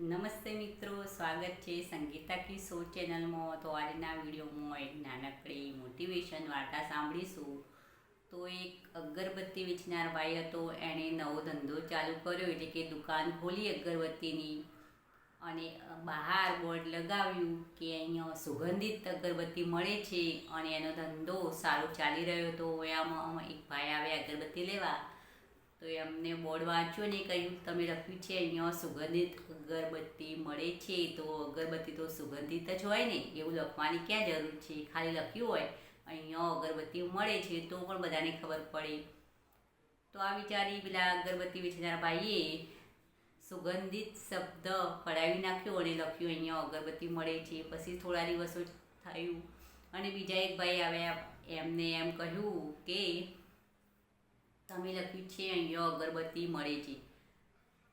નમસ્તે મિત્રો, સ્વાગત છે સંગીતા કી શો ચેનલમાં। તો આજના વિડીયોમાં એક નાનકડી મોટિવેશન વાર્તા સાંભળીશું। તો એક અગરબત્તી વેચનાર ભાઈ હતો, એણે નવો ધંધો ચાલુ કર્યો, એટલે કે દુકાન ખોલી અગરબત્તીની। અને બહાર બોર્ડ લગાવ્યું કે અહીંયા સુગંધિત અગરબત્તી મળે છે અને એનો ધંધો સારો ચાલી રહ્યો હતો। એમાં એક ભાઈ આવ્યા અગરબત્તી લેવા, તો એમને બોર્ડ વાંચ્યું ને કહ્યું, તમે લખ્યું છે અહીંયા સુગંધિત અગરબત્તી મળે છે, તો અગરબત્તી તો સુગંધિત જ હોય ને, એવું લખવાની ક્યાં જરૂર છે? ખાલી લખ્યું હોય અહીંયા અગરબત્તી મળે છે તો પણ બધાને ખબર પડે। તો આ વિચારી પેલા અગરબત્તી વેચનારા ભાઈએ સુગંધિત શબ્દ કઢાવી નાખ્યો અને લખ્યું અહીંયા અગરબત્તી મળે છે। પછી થોડા દિવસો થયું અને બીજા એક ભાઈ આવ્યા, એમને એમ કહ્યું કે તમે લખ્યું છે અહીંયા અગરબત્તી મળે છે,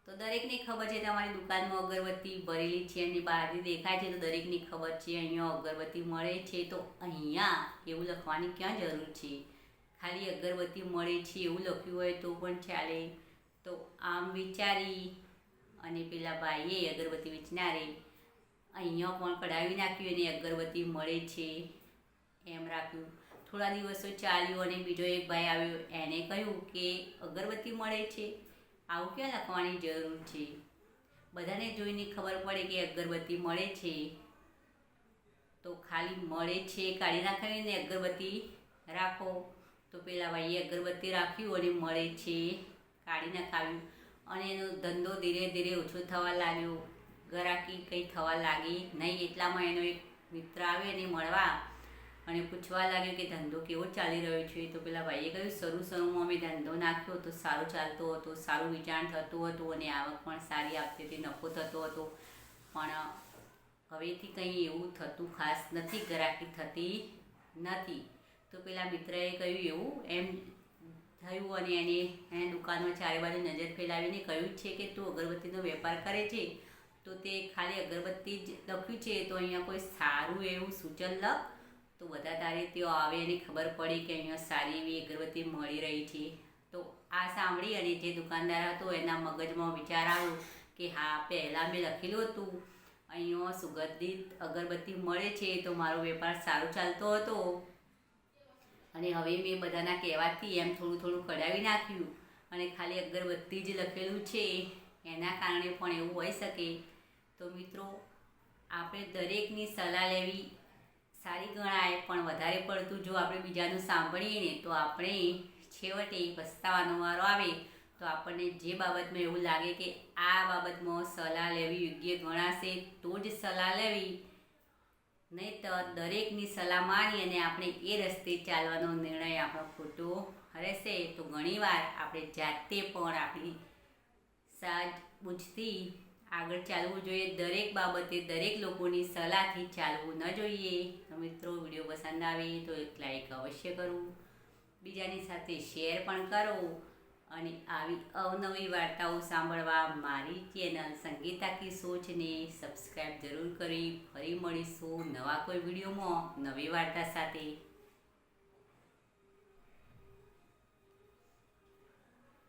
તો દરેકને ખબર છે તમારી દુકાનમાં અગરબત્તી ભરેલી છે અને બહારથી દેખાય છે, તો દરેકને ખબર છે અહીંયા અગરબત્તી મળે છે, તો અહીંયા એવું લખવાની ક્યાં જરૂર છે? ખાલી અગરબત્તી મળે છે એવું લખ્યું હોય તો પણ ચાલે। તો આમ વિચારી અને પેલા ભાઈએ અગરબત્તી વેચનારે અહીંયા પણ કઢાવી નાખ્યું અને અગરબત્તી મળે છે એમ રાખ્યું। થોડા દિવસો ચાલ્યું અને બીજો એક ભાઈ આવ્યો, એને કહ્યું કે અગરબત્તી મળે છે, આવું ક્યાં લખવાની જરૂર છે? બધાને જોઈને ખબર પડે કે અગરબત્તી મળે છે, તો ખાલી મળે છે કાઢી નાખીને અગરબત્તી રાખો। તો પેલા ભાઈએ અગરબત્તી રાખ્યું અને મળે છે કાઢી નાખાવ્યું અને એનો ધંધો ધીરે ધીરે ઓછો થવા લાગ્યો, ગરાકી કંઈ થવા લાગી નહીં। એટલામાં એનો એક મિત્ર આવ્યો એને મળવા અને પૂછવા લાગ્યો કે ધંધો કેવો ચાલી રહ્યો છે? તો પેલા ભાઈએ કહ્યું, શરૂમાં અમે ધંધો નાખ્યો તો સારો ચાલતો હતો, સારું વેચાણ થતું હતું અને આવક પણ સારી આપતી હતી, નફો થતો હતો, પણ હવેથી કંઈ એવું થતું ખાસ નથી, ગરાકી થતી નથી। તો પેલા મિત્રએ કહ્યું એવું એમ થયું અને એને દુકાનમાં ચારે બાજુ નજર ફેલાવીને કહ્યું છે કે તું અગરબત્તીનો વેપાર કરે છે, તો તે ખાલી અગરબત્તી જ લખ્યું છે, તો અહીંયા કોઈ સારું એવું સૂચન લખ, તો બધા તારે ત્યાં આવે અને ખબર પડે કે અહીંયા સારી એવી અગરબત્તી મળી રહી છે। તો આ સાંભળી અને જે દુકાનદાર હતો એના મગજમાં વિચાર આવ્યો કે હા, પહેલાં મેં લખેલું હતું અહીંયા સુગંધિત અગરબત્તી મળે છે, તો મારો વેપાર સારો ચાલતો હતો અને હવે મેં બધાના કહેવાથી એમ થોડું થોડું કઢાવી નાખ્યું અને ખાલી અગરબત્તી જ લખેલું છે, એના કારણે પણ એવું હોઈ શકે। તો મિત્રો, આપણે દરેકની સલાહ લેવી સારી ગણાય, પણ વધારે પડતું જો આપણે બીજાનું સાંભળીએ ને તો આપણે છેવટે પસ્તાવાનો વારો આવે, તો આપણને જે બાબતમાં એવું લાગે કે આ બાબતમાં સલાહ લેવી યોગ્ય ગણાશે તો જ સલાહ લેવી, નહીં તો દરેકની સલાહ માની અને આપણે એ રસ્તે ચાલવાનો નિર્ણય આપણો ખોટો રહેશે। તો ઘણીવાર આપણે જાતે પણ આપણી સૂઝબૂછથી આગળ ચાલવું જોઈએ, દરેક બાબતે દરેક લોકોની સલાહથી ચાલવું ન જોઈએ। તો મિત્રો, વિડીયો પસંદ આવે તો એક લાઈક અવશ્ય કરવું, બીજાની સાથે શેર પણ કરો અને આવી અવનવી વાર્તાઓ સાંભળવા મારી ચેનલ સંગીતા કી શોને સબસ્ક્રાઈબ જરૂર કરી। ફરી મળીશું નવા કોઈ વિડીયોમાં નવી વાર્તા સાથે।